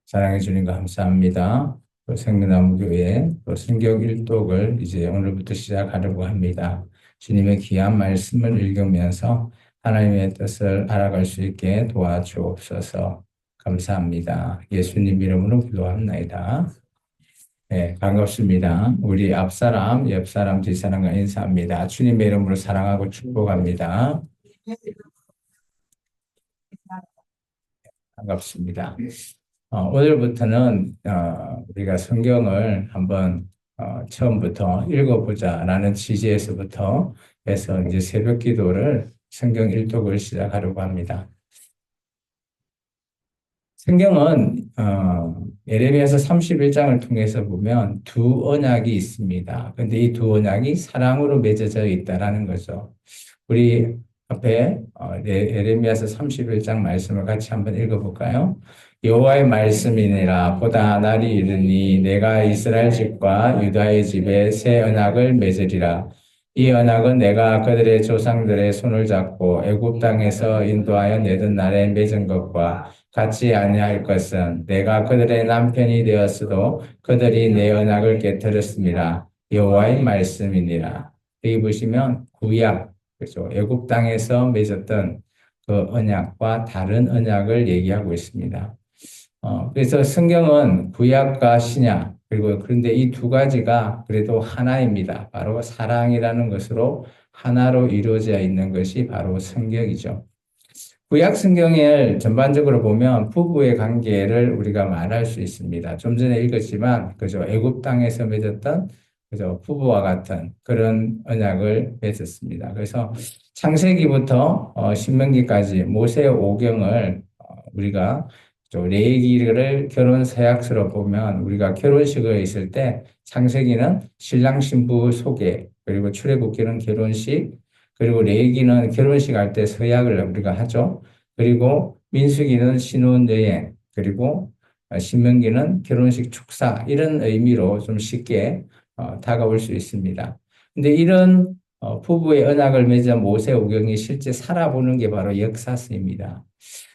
사랑해 주님 감사합니다. 또 생명나무교회 또 성경 일독을 이제 오늘부터 시작하려고 합니다. 주님의 귀한 말씀을 읽으면서 하나님의 뜻을 알아갈 수 있게 도와주옵소서. 감사합니다. 예수님 이름으로 기도합니다. 네, 반갑습니다. 우리 앞사람, 옆사람, 뒷사람과 인사합니다. 주님의 이름으로 사랑하고 축복합니다. 반갑습니다. 오늘부터는 우리가 성경을 한번 처음부터 읽어보자라는 취지에서부터 해서 이제 새벽 기도를 성경 일독을 시작하려고 합니다. 성경은 예레미야서 31장을 통해서 보면 두 언약이 있습니다. 근데 이 두 언약이 사랑으로 맺어져 있다라는 거죠. 우리 앞에 예레미야서 31장 말씀을 같이 한번 읽어볼까요? 여호와의 말씀이니라 보다 날이 이르니 내가 이스라엘 집과 유다의 집에 새 언약을 맺으리라. 이 언약은 내가 그들의 조상들의 손을 잡고 애굽 땅에서 인도하여 내던 날에 맺은 것과 같이 아니할 것은 내가 그들의 남편이 되었어도 그들이 내 언약을 깨뜨렸습니다. 여호와의 말씀이니라. 여기 보시면 구약, 그렇죠? 애굽 땅에서 맺었던 그 언약과 다른 언약을 얘기하고 있습니다. 그래서 성경은 구약과 신약, 그리고 그런데 이 두 가지가 그래도 하나입니다. 바로 사랑이라는 것으로 하나로 이루어져 있는 것이 바로 성경이죠. 구약 성경을 전반적으로 보면 부부의 관계를 우리가 말할 수 있습니다. 좀 전에 읽었지만, 그죠? 애굽 땅에서 맺었던 그죠? 부부와 같은 그런 언약을 맺었습니다. 그래서 창세기부터 신명기까지 모세 오경을 우리가 레위기를 결혼 서약서로 보면 우리가 결혼식을 있을 때 창세기는 신랑 신부 소개 그리고 출애굽기는 결혼식 그리고 레위기는 결혼식 할 때 서약을 우리가 하죠. 그리고 민수기는 신혼여행 그리고 신명기는 결혼식 축사 이런 의미로 좀 쉽게 다가올 수 있습니다. 근데 이런 부부의 언약을 맺은 모세오경이 실제 살아보는 게 바로 역사서입니다.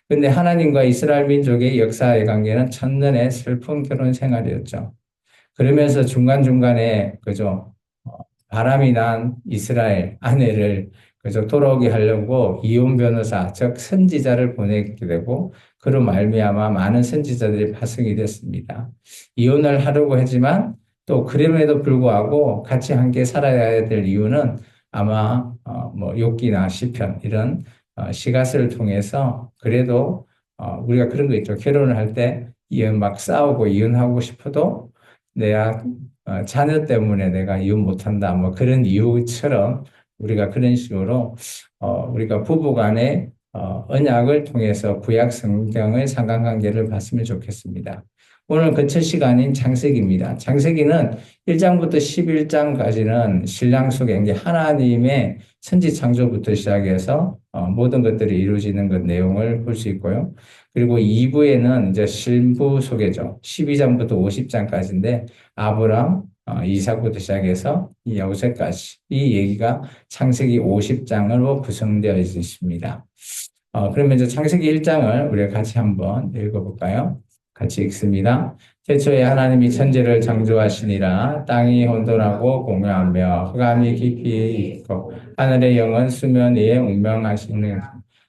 근데 하나님과 이스라엘 민족의 역사의 관계는 천년의 슬픈 결혼 생활이었죠. 그러면서 중간중간에 그죠 바람이 난 이스라엘 아내를 그죠 돌아오게 하려고 이혼 변호사 즉 선지자를 보내게 되고 그로 말미암아 많은 선지자들이 파송이 됐습니다. 이혼을 하려고 하지만 또 그럼에도 불구하고 같이 함께 살아야 될 이유는 아마 뭐 욥기나 시편 이런 시가서를 통해서 그래도 우리가 그런 거 있죠. 결혼을 할 때 이혼 막 싸우고 이혼하고 싶어도 내가 자녀 때문에 내가 이혼 못한다. 뭐 그런 이유처럼 우리가 그런 식으로 우리가 부부간의 언약을 통해서 구약 성경의 상관관계를 봤으면 좋겠습니다. 오늘 그 첫 시간인 창세기입니다. 창세기는 1장부터 11장까지는 신랑 속에 이제 하나님의 천지 창조부터 시작해서 모든 것들이 이루어지는 그 내용을 볼 수 있고요. 그리고 2부에는 이제 신부 소개죠. 12장부터 50장까지인데 아브람, 이삭부터 시작해서 이 여세까지 이 얘기가 창세기 50장으로 구성되어 있습니다. 그러면 이제 창세기 1장을 우리가 같이 한번 읽어볼까요? 같이 읽습니다. 태초에 하나님이 천지를 창조하시니라 땅이 혼돈하고 공허하며 흑암이 깊이 있고 하늘의 영은 수면 위에 운명하시는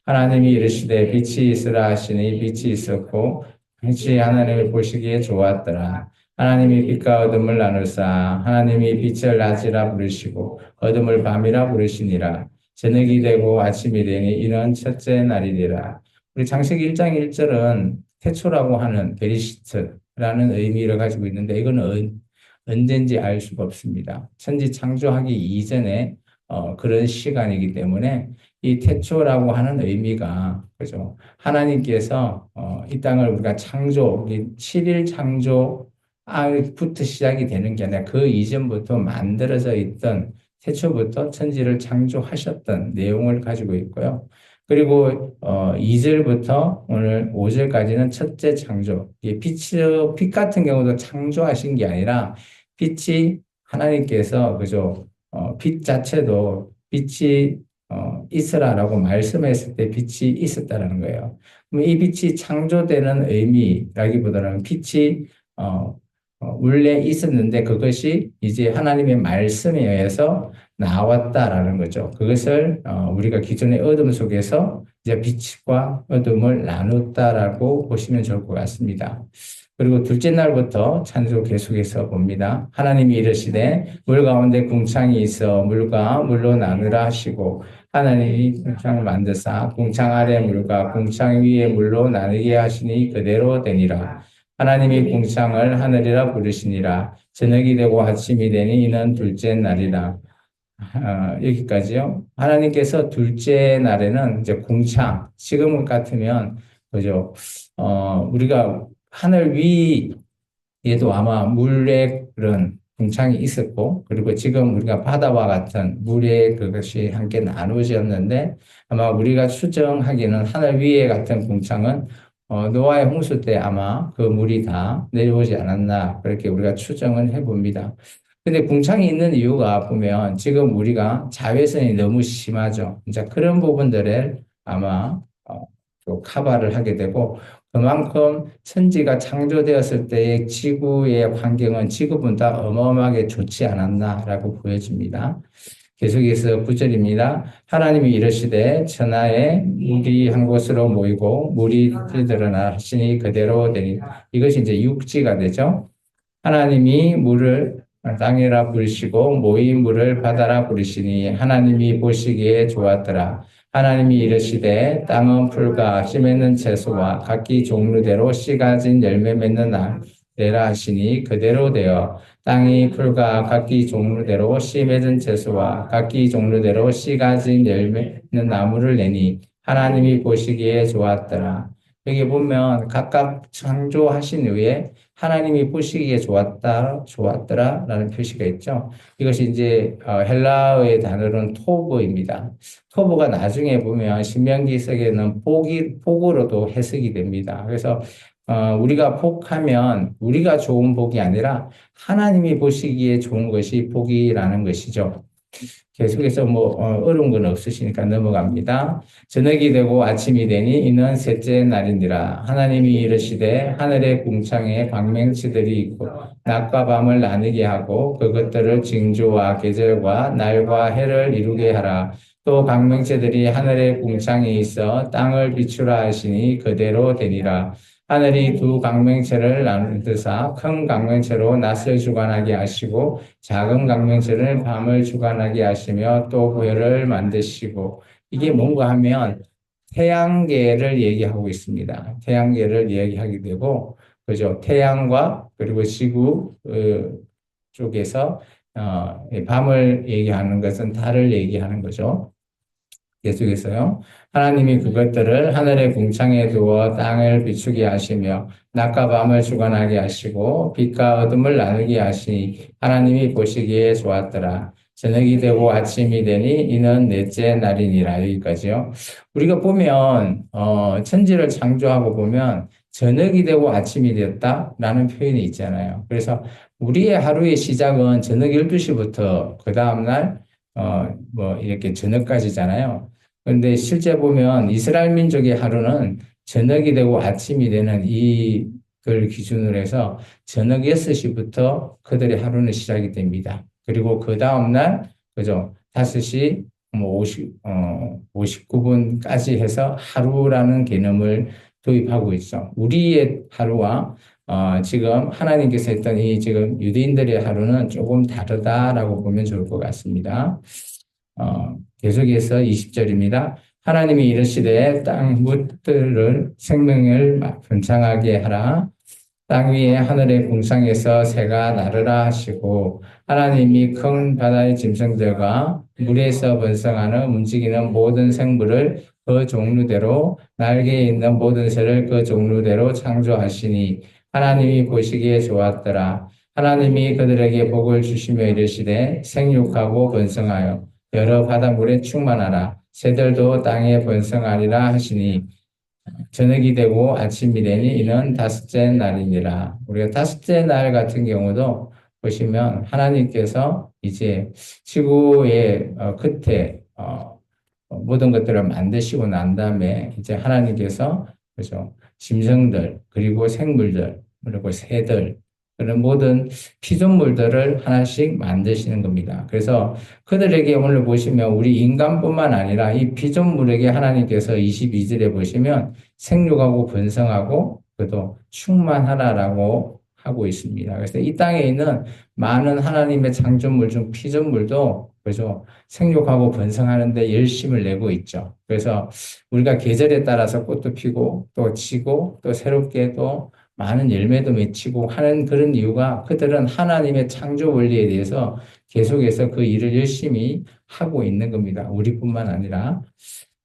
하나님이 이르시되 빛이 있으라 하시니 빛이 있었고 빛이 하나님을 보시기에 좋았더라. 하나님이 빛과 어둠을 나누사 하나님이 빛을 낮이라 부르시고 어둠을 밤이라 부르시니라. 저녁이 되고 아침이 되니 이는 첫째 날이니라. 우리 창세기 1장 1절은 태초라고 하는 베리시트라는 의미를 가지고 있는데 이거는 언젠지 알 수가 없습니다. 천지 창조하기 이전에 그런 시간이기 때문에 이 태초라고 하는 의미가 그죠? 하나님께서 이 땅을 우리가 창조, 7일 창조부터 시작이 되는 게 아니라 그 이전부터 만들어져 있던 태초부터 천지를 창조하셨던 내용을 가지고 있고요. 그리고 2절부터 오늘 5절까지는 첫째 창조. 빛 같은 경우도 창조하신 게 아니라 빛이 하나님께서 그죠? 빛 자체도 빛이 있으라라고 말씀했을 때 빛이 있었다라는 거예요. 그럼 이 빛이 창조되는 의미라기보다는 빛이 어, 원래 있었는데 그것이 이제 하나님의 말씀에 의해서 나왔다라는 거죠. 그것을 우리가 기존의 어둠 속에서 이제 빛과 어둠을 나눴다라고 보시면 좋을 것 같습니다. 그리고 둘째 날부터 찬송 계속해서 봅니다. 하나님이 이르시되 물 가운데 궁창이 있어 물과 물로 나누라 하시고 하나님이 궁창을 만드사 궁창 아래 물과 궁창 위에 물로 나누게 하시니 그대로 되니라. 하나님이 궁창을 하늘이라 부르시니라. 저녁이 되고 아침이 되니 이는 둘째 날이라. 여기까지요. 하나님께서 둘째 날에는 이제 궁창, 지금 같으면, 그죠? 우리가 하늘 위에도 아마 물의 그런 궁창이 있었고, 그리고 지금 우리가 바다와 같은 물의 그것이 함께 나누어졌는데, 아마 우리가 추정하기는 하늘 위에 같은 궁창은 노아의 홍수 때 아마 그 물이 다 내려오지 않았나, 그렇게 우리가 추정을 해봅니다. 근데 궁창이 있는 이유가 보면 지금 우리가 자외선이 너무 심하죠. 이제 그런 부분들을 아마 또 커버를 하게 되고 그만큼 천지가 창조되었을 때의 지구의 환경은 지구보다 어마어마하게 좋지 않았나라고 보여집니다. 계속해서 9절입니다. 하나님이 이르시되 천하에 물이 한 곳으로 모이고 물이 들드러나 하시니 그대로 되니 이것이 이제 육지가 되죠. 하나님이 물을 땅이라 부르시고 모인 물을 바다라 부르시니 하나님이 보시기에 좋았더라. 하나님이 이르시되 땅은 풀과 씨 맺는 채소와 각기 종류대로 씨 가진 열매 맺는 날 내라 하시니 그대로 되어 땅이 풀과 각기 종류대로 씨 맺은 채소와 각기 종류대로 씨 가진 열매 맺는 나무를 내니 하나님이 보시기에 좋았더라. 여기 보면 각각 창조하신 후에 하나님이 보시기에 좋았더라라는 표시가 있죠. 이것이 이제 헬라어의 단어로는 토브입니다. 토브가 나중에 보면 신명기석에는 복으로도 해석이 됩니다. 그래서 우리가 복하면 우리가 좋은 복이 아니라 하나님이 보시기에 좋은 것이 복이라는 것이죠. 계속해서 어려운 건 없으시니까 넘어갑니다. 저녁이 되고 아침이 되니 이는 셋째 날이니라. 하나님이 이르시되 하늘의 궁창에 광명치들이 있고 낮과 밤을 나누게 하고 그것들을 징조와 계절과 날과 해를 이루게 하라. 또 광명체들이 하늘의 궁창에 있어 땅을 비추라 하시니 그대로 되니라. 하늘이 두 광명체를 나누듯아 큰 광명체로 낮을 주관하게 하시고 작은 광명체를 밤을 주관하게 하시며 또 별을 만드시고 이게 뭔가 하면 태양계를 얘기하고 있습니다. 태양계를 얘기하게 되고 그죠? 태양과 그리고 지구 쪽에서 밤을 얘기하는 것은 달을 얘기하는 거죠. 계속해서요. 하나님이 그것들을 하늘의 궁창에 두어 땅을 비추게 하시며 낮과 밤을 주관하게 하시고 빛과 어둠을 나누게 하시니 하나님이 보시기에 좋았더라. 저녁이 되고 아침이 되니 이는 넷째 날이니라. 여기까지요. 우리가 보면 천지를 창조하고 보면 저녁이 되고 아침이 되었다라는 표현이 있잖아요. 그래서 우리의 하루의 시작은 저녁 12시부터 그 다음날 이렇게 저녁까지잖아요. 그런데 실제 보면 이스라엘 민족의 하루는 저녁이 되고 아침이 되는 이걸 기준으로 해서 저녁 6시부터 그들의 하루는 시작이 됩니다. 그리고 그 다음날, 그죠? 5시 59분까지 해서 하루라는 개념을 도입하고 있어. 우리의 하루와 지금 하나님께서 했던 이 지금 유대인들의 하루는 조금 다르다라고 보면 좋을 것 같습니다. 계속해서 20절입니다. 하나님이 이르시되 땅 뭇들을 생명을 번창하게 하라. 땅 위에 하늘의 궁창에서 새가 나르라 하시고 하나님이 큰 바다의 짐승들과 물에서 번성하는 움직이는 모든 생물을 그 종류대로 날개에 있는 모든 새를 그 종류대로 창조하시니 하나님이 보시기에 좋았더라. 하나님이 그들에게 복을 주시며 이르시되 생육하고 번성하여 여러 바닷물에 충만하라. 새들도 땅에 번성하리라 하시니 저녁이 되고 아침이 되니 이는 다섯째 날이니라. 우리가 다섯째 날 같은 경우도 보시면 하나님께서 이제 지구의 끝에 모든 것들을 만드시고 난 다음에 이제 하나님께서 그죠? 짐승들 그리고 생물들 그리고 새들 그런 모든 피조물들을 하나씩 만드시는 겁니다. 그래서 그들에게 오늘 보시면 우리 인간뿐만 아니라 이 피조물에게 하나님께서 22절에 보시면 생육하고 번성하고 그도 충만하라라고 하고 있습니다. 그래서 이 땅에 있는 많은 하나님의 창조물 중 피조물도 그죠? 생육하고 번성하는데 열심을 내고 있죠. 그래서 우리가 계절에 따라서 꽃도 피고 또 지고 또 새롭게 또 많은 열매도 맺히고 하는 그런 이유가 그들은 하나님의 창조 원리에 대해서 계속해서 그 일을 열심히 하고 있는 겁니다. 우리뿐만 아니라.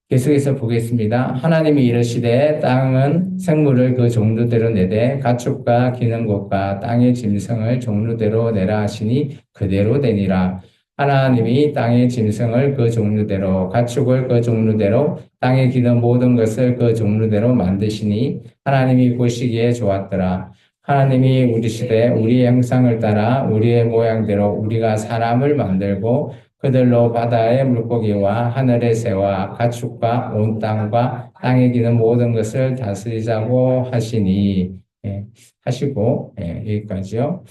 계속해서 보겠습니다. 하나님이 이르시되 땅은 생물을 그 종류대로 내되 가축과 기는 것과 땅의 짐승을 종류대로 내라 하시니 그대로 되니라. 하나님이 땅의 짐승을 그 종류대로 가축을 그 종류대로 땅에 기는 모든 것을 그 종류대로 만드시니 하나님이 보시기에 좋았더라. 하나님이 우리 시대 우리의 형상을 따라 우리의 모양대로 우리가 사람을 만들고 그들로 바다의 물고기와 하늘의 새와 가축과 온 땅과 땅에 기는 모든 것을 다스리자고 하시니 하시고 여기까지요.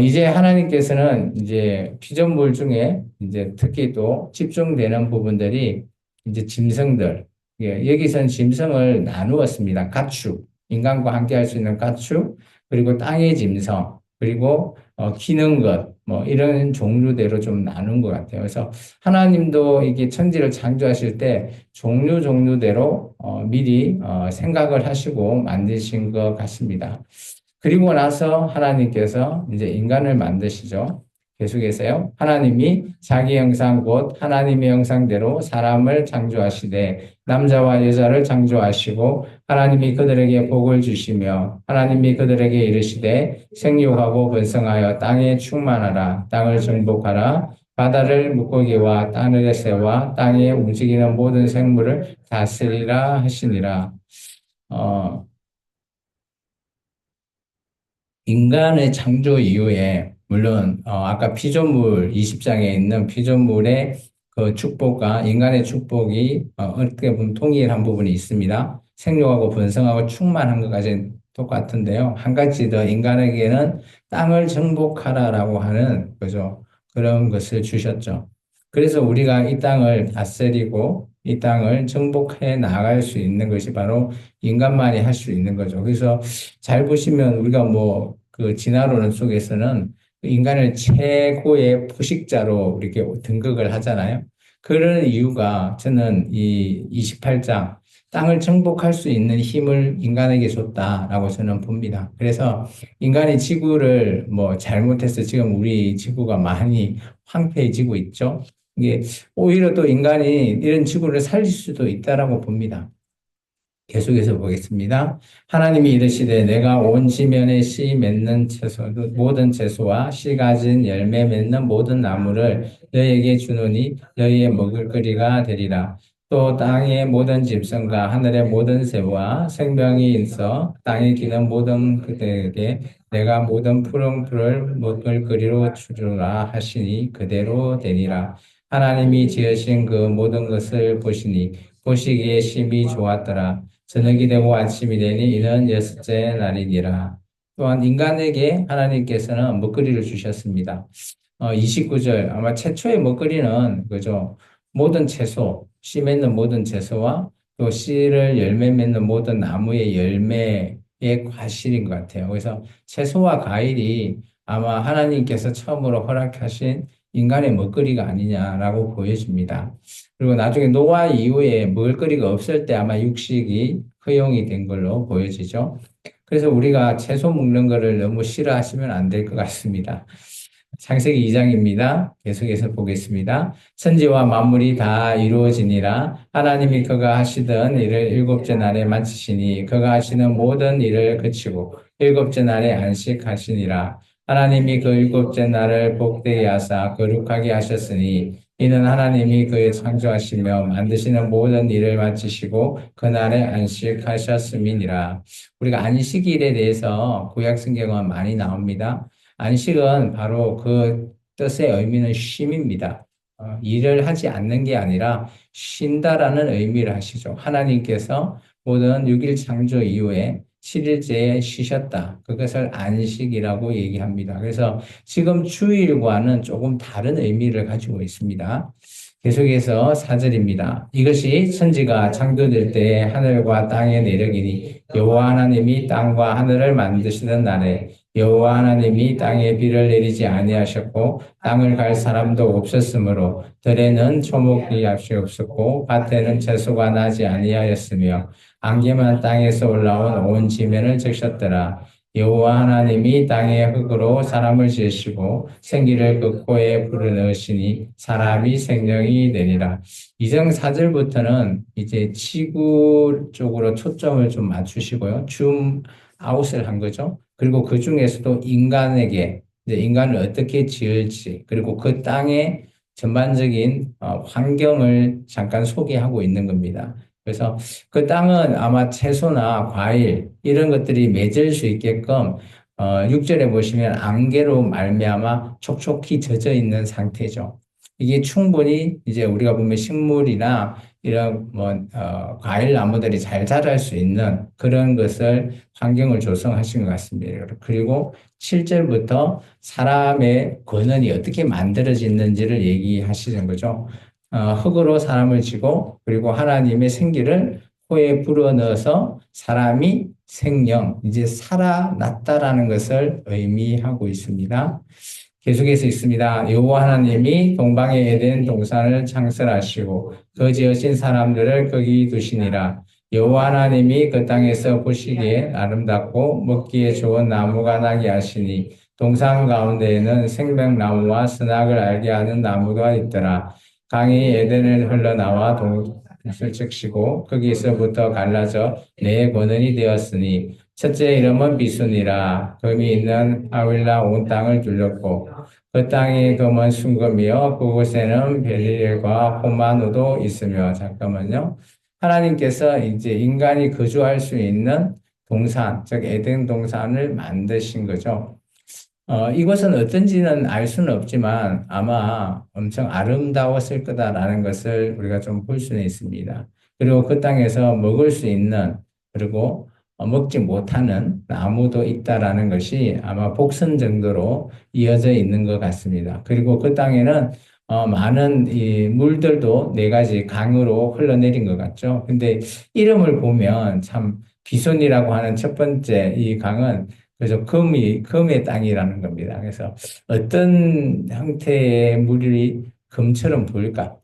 이제 하나님께서는 이제 피조물 중에 이제 특히 또 집중되는 부분들이 이제 짐승들 여기선 짐승을 나누었습니다. 가축 인간과 함께 할 수 있는 가축 그리고 땅의 짐승 그리고 기는 것, 뭐 이런 종류대로 좀 나눈 것 같아요. 그래서 하나님도 이게 천지를 창조하실 때 종류대로 미리 생각을 하시고 만드신 것 같습니다. 그리고 나서 하나님께서 이제 인간을 만드시죠. 계속해서요. 하나님이 자기 형상 곧 하나님의 형상대로 사람을 창조하시되 남자와 여자를 창조하시고 하나님이 그들에게 복을 주시며 하나님이 그들에게 이르시되 생육하고 번성하여 땅에 충만하라 땅을 정복하라 바다를 물고기와 땅의 새와 땅에 움직이는 모든 생물을 다스리라 하시니라. 어, 인간의 창조 이후에 물론 아까 피조물 20장에 있는 피조물의 그 축복과 인간의 축복이 어떻게 보면 동일한 부분이 있습니다. 생육하고 번성하고 충만한 것까지는 똑같은데요. 한 가지 더 인간에게는 땅을 정복하라라고 하는 그죠? 그런 것을 주셨죠. 그래서 우리가 이 땅을 다스리고 이 땅을 정복해 나갈 수 있는 것이 바로 인간만이 할 수 있는 거죠. 그래서 잘 보시면 우리가 뭐 그 진화론은 속에서는 인간을 최고의 포식자로 이렇게 등극을 하잖아요. 그런 이유가 저는 이 28장 땅을 정복할 수 있는 힘을 인간에게 줬다라고 저는 봅니다. 그래서 인간이 지구를 뭐 잘못해서 지금 우리 지구가 많이 황폐해지고 있죠. 이게 오히려 또 인간이 이런 지구를 살릴 수도 있다라고 봅니다. 계속해서 보겠습니다. 하나님이 이르시되 내가 온 지면에 씨 맺는 채소 모든 채소와 씨 가진 열매 맺는 모든 나무를 너희에게 주노니 너희의 먹을 거리가 되리라. 또 땅의 모든 짐승과 하늘의 모든 새와 생명이 있어 땅에 기는 모든 그들에게 내가 모든 푸른 풀을 먹을 거리로 주리라 하시니 그대로 되니라. 하나님이 지으신 그 모든 것을 보시니 보시기에 심히 좋았더라. 저녁이 되고 아침이 되니 이는 여섯째 날이니라. 또한 인간에게 하나님께서는 먹거리를 주셨습니다. 29절 아마 최초의 먹거리는 그죠? 모든 채소, 씨 맺는 모든 채소와 또 씨를 열매 맺는 모든 나무의 열매의 과실인 것 같아요. 그래서 채소와 과일이 아마 하나님께서 처음으로 허락하신 인간의 먹거리가 아니냐라고 보여집니다. 그리고 나중에 노아 이후에 먹을거리가 없을 때 아마 육식이 허용이 된 걸로 보여지죠. 그래서 우리가 채소 먹는 거를 너무 싫어하시면 안 될 것 같습니다. 창세기 2장입니다. 계속해서 보겠습니다. 천지와 만물이 다 이루어지니라. 하나님이 그가 하시던 일을 일곱째 날에 마치시니 그가 하시는 모든 일을 그치고 일곱째 날에 안식하시니라. 하나님이 그 일곱째 날을 복되게 하사 거룩하게 하셨으니 이는 하나님이 그의 창조하시며 만드시는 모든 일을 마치시고 그날에 안식하셨음이니라. 우리가 안식일에 대해서 구약 성경은 많이 나옵니다. 안식은 바로 그 뜻의 의미는 쉼입니다. 일을 하지 않는 게 아니라 쉰다라는 의미를 하시죠. 하나님께서 모든 6일 창조 이후에 7일째에 쉬셨다. 그것을 안식이라고 얘기합니다. 그래서 지금 주일과는 조금 다른 의미를 가지고 있습니다. 계속해서 4절입니다. 이것이 천지가 창조될 때에 하늘과 땅의 내력이니 여호와 하나님이 땅과 하늘을 만드시던 날에 여호와 하나님이 땅에 비를 내리지 아니하셨고 땅을 갈 사람도 없었으므로 들에는 초목이 값이 없었고 밭에는 채소가 나지 아니하였으며 안개만 땅에서 올라온 온 지면을 적셨더라. 여호와 하나님이 땅의 흙으로 사람을 지으시고 생기를 그 코에 불어넣으시니 사람이 생명이 되니라. 이정 4절부터는 이제 지구 쪽으로 초점을 좀 맞추시고요. 줌 아웃을 한 거죠. 그리고 그 중에서도 인간에게 이제 인간을 어떻게 지을지 그리고 그 땅의 전반적인 환경을 잠깐 소개하고 있는 겁니다. 그래서 그 땅은 아마 채소나 과일 이런 것들이 맺을 수 있게끔 6절에 보시면 안개로 말미암아 촉촉히 젖어 있는 상태죠. 이게 충분히 이제 우리가 보면 식물이나 이런 과일 나무들이 잘 자랄 수 있는 그런 것을 환경을 조성하신 것 같습니다. 그리고 7절부터 사람의 권한이 어떻게 만들어지는지를 얘기하시는 거죠. 흙으로 사람을 지고 그리고 하나님의 생기를 코에 불어넣어서 사람이 생명, 이제 살아났다라는 것을 의미하고 있습니다. 계속해서 있습니다. 여호와 하나님이 동방의 에덴 동산을 창설하시고 그 지으신 사람들을 거기 두시니라. 여호와 하나님이 그 땅에서 보시기에 아름답고 먹기에 좋은 나무가 나게 하시니 동산 가운데에는 생명나무와 선악을 알게 하는 나무가 있더라. 강이 에덴을 흘러나와 동을 적시고 거기서부터 갈라져 네 권원이 되었으니 첫째 이름은 비순이라. 금이 있는 하윌라 온 땅을 둘렀고 그 땅이 금은 순금이요 그곳에는 벨리엘과 호마노도 있으며. 잠깐만요. 하나님께서 이제 인간이 거주할 수 있는 동산, 즉 에덴 동산을 만드신 거죠. 이것은 어떤지는 알 수는 없지만 아마 엄청 아름다웠을 거다라는 것을 우리가 좀 볼 수는 있습니다. 그리고 그 땅에서 먹을 수 있는 그리고 먹지 못하는 나무도 있다라는 것이 아마 복선 정도로 이어져 있는 것 같습니다. 그리고 그 땅에는 많은 이 물들도 네 가지 강으로 흘러내린 것 같죠. 근데 이름을 보면 참 비손이라고 하는 첫 번째 이 강은 그래서 금의 땅이라는 겁니다. 그래서 어떤 형태의 물이 금처럼 보일까?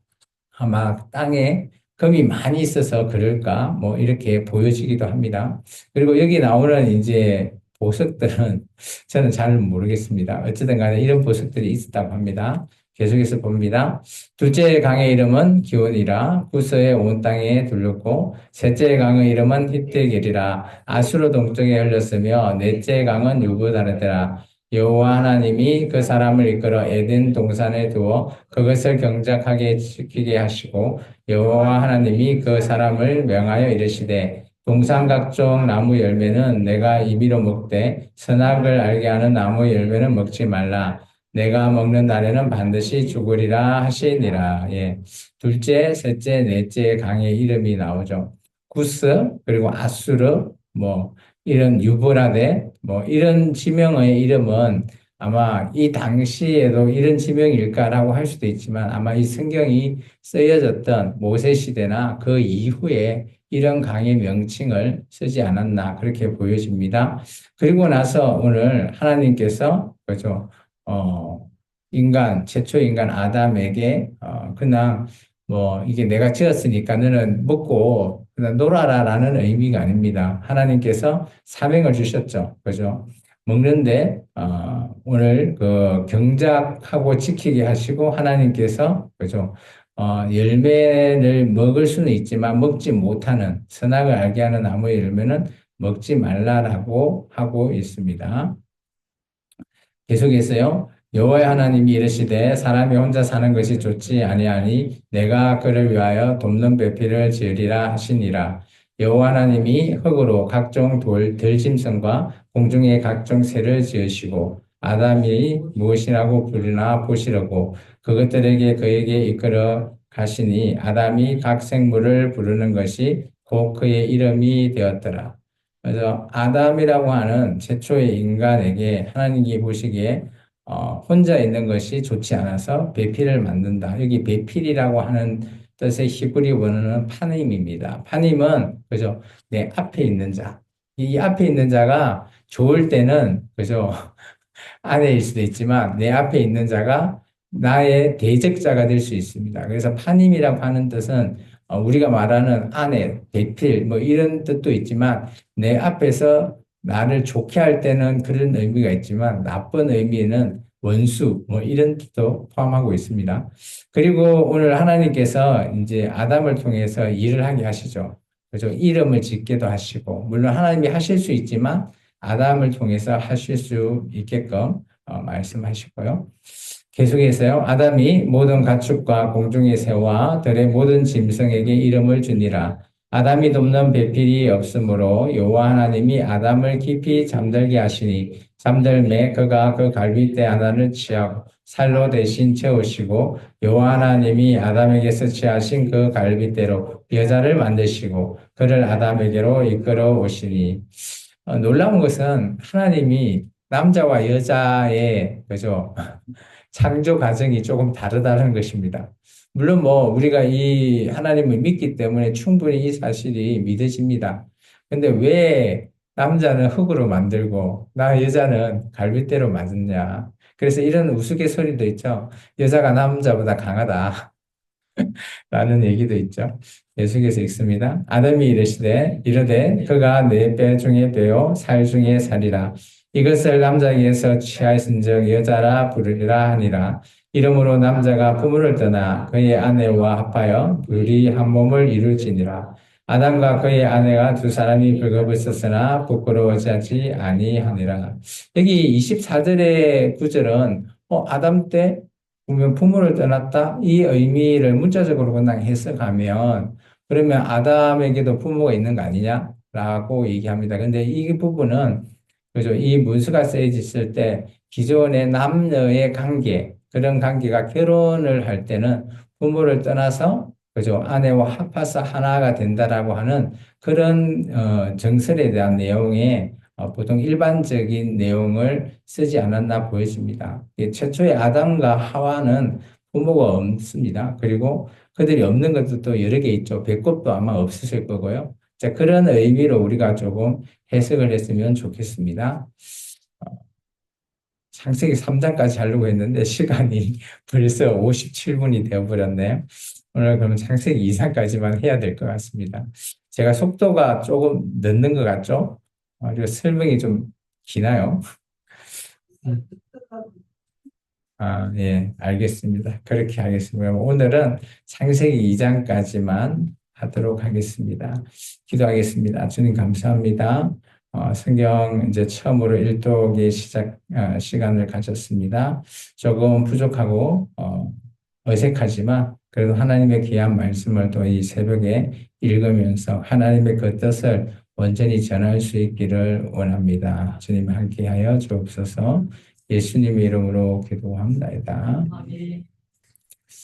아마 땅에 금이 많이 있어서 그럴까? 뭐 이렇게 보여지기도 합니다. 그리고 여기 나오는 이제 보석들은 저는 잘 모르겠습니다. 어쨌든 간에 이런 보석들이 있었다고 합니다. 계속해서 봅니다. 둘째 강의 이름은 기온이라 구서의 온 땅에 둘렀고 셋째 강의 이름은 히뜨길이라 아수르 동쪽에 흘렀으며 넷째 강은 유브다르더라. 여호와 하나님이 그 사람을 이끌어 에덴 동산에 두어 그것을 경작하게 지키게 하시고 여호와 하나님이 그 사람을 명하여 이르시되 동산 각종 나무 열매는 내가 임의로 먹되 선악을 알게 하는 나무 열매는 먹지 말라. 내가 먹는 날에는 반드시 죽으리라 하시니라. 예. 둘째, 셋째, 넷째 강의 이름이 나오죠. 구스, 그리고 아수르, 뭐, 이런 유브라데, 뭐, 이런 지명의 이름은 아마 이 당시에도 이런 지명일까라고 할 수도 있지만 아마 이 성경이 쓰여졌던 모세 시대나 그 이후에 이런 강의 명칭을 쓰지 않았나 그렇게 보여집니다. 그리고 나서 오늘 하나님께서 그죠 최초 인간 아담에게, 그냥, 이게 내가 지었으니까 너는 먹고, 그냥 놀아라라는 의미가 아닙니다. 하나님께서 사명을 주셨죠. 그죠? 먹는데, 오늘 경작하고 지키게 하시고, 하나님께서, 그죠? 열매를 먹을 수는 있지만 먹지 못하는 선악을 알게 하는 나무의 열매는 먹지 말라라고 하고 있습니다. 계속해서요. 여호와 하나님이 이르시되 사람이 혼자 사는 것이 좋지 아니하니 내가 그를 위하여 돕는 배필을 지으리라 하시니라. 여호와 하나님이 흙으로 각종 돌 들짐승과 공중의 각종 새를 지으시고 아담이 무엇이라고 부르나 보시려고 그것들에게 그에게 이끌어 가시니 아담이 각 생물을 부르는 것이 곧 그의 이름이 되었더라. 그래서 아담이라고 하는 최초의 인간에게 하나님이 보시기에 혼자 있는 것이 좋지 않아서 배필을 만든다. 여기 배필이라고 하는 뜻의 히브리 원어는 파님입니다. 파님은 그죠? 내 앞에 있는 자. 이 앞에 있는 자가 좋을 때는 그죠? 아내일 수도 있지만 내 앞에 있는 자가 나의 대적자가 될 수 있습니다. 그래서 파님이라고 하는 뜻은 우리가 말하는 아내, 배필 뭐 이런 뜻도 있지만 내 앞에서 나를 좋게 할 때는 그런 의미가 있지만 나쁜 의미는 원수 뭐 이런 뜻도 포함하고 있습니다. 그리고 오늘 하나님께서 이제 아담을 통해서 일을 하게 하시죠. 그죠? 이름을 짓게도 하시고 물론 하나님이 하실 수 있지만 아담을 통해서 하실 수 있게끔 말씀하시고요. 계속해서요. 아담이 모든 가축과 공중의 새와 들의 모든 짐승에게 이름을 주니라. 아담이 돕는 배필이 없으므로 여호와 하나님이 아담을 깊이 잠들게 하시니 잠들매 그가 그 갈빗대 하나를 취하고 살로 대신 채우시고 여호와 하나님이 아담에게서 취하신 그 갈빗대로 여자를 만드시고 그를 아담에게로 이끌어 오시니 놀라운 것은 하나님이 남자와 여자의 그죠 창조 과정이 조금 다르다는 것입니다. 물론 뭐 우리가 이 하나님을 믿기 때문에 충분히 이 사실이 믿어집니다. 근데 왜 남자는 흙으로 만들고 나 여자는 갈빗대로 만드냐? 그래서 이런 우스갯소리도 있죠. 여자가 남자보다 강하다. 라는 얘기도 있죠. 계속해서 읽습니다. 아담이 이르되 그가 내 뼈 중에 뼈요 살 중에 살이라. 이것을 남자에게서 취하신즉 여자라 부르리라 하니라. 이러므로 남자가 부모를 떠나 그의 아내와 합하여 둘이 한 몸을 이룰지니라. 아담과 그의 아내가 두 사람이 벌거벗었으나 부끄러워하지 아니하니라. 여기 24절의 구절은 아담 때 보면 부모를 떠났다 이 의미를 문자적으로 그냥 해석하면 그러면 아담에게도 부모가 있는 거 아니냐라고 얘기합니다. 근데 이 부분은 그죠? 이 문수가 쓰여졌을 때 기존의 남녀의 관계 그런 관계가 결혼을 할 때는 부모를 떠나서 그죠? 아내와 합해서 하나가 된다라고 하는 그런 정설에 대한 내용에 보통 일반적인 내용을 쓰지 않았나 보여집니다. 최초의 아담과 하와는 부모가 없습니다. 그리고 그들이 없는 것도 또 여러 개 있죠. 배꼽도 아마 없으실 거고요. 자, 그런 의미로 우리가 조금 해석을 했으면 좋겠습니다. 창세기 3장까지 하려고 했는데 시간이 벌써 57분이 되어버렸네요. 오늘 그러면 창세기 2장까지만 해야 될 것 같습니다. 제가 속도가 조금 늦는 것 같죠? 그리고 설명이 좀 기나요? 예, 알겠습니다. 그렇게 하겠습니다. 오늘은 창세기 2장까지만 하도록 하겠습니다. 기도하겠습니다. 주님 감사합니다. 성경 이제 처음으로 일독의 시간을 가졌습니다. 조금 부족하고, 어색하지만, 그래도 하나님의 귀한 말씀을 또 이 새벽에 읽으면서 하나님의 그 뜻을 온전히 전할 수 있기를 원합니다. 주님 함께하여 주옵소서. 예수님의 이름으로 기도합니다.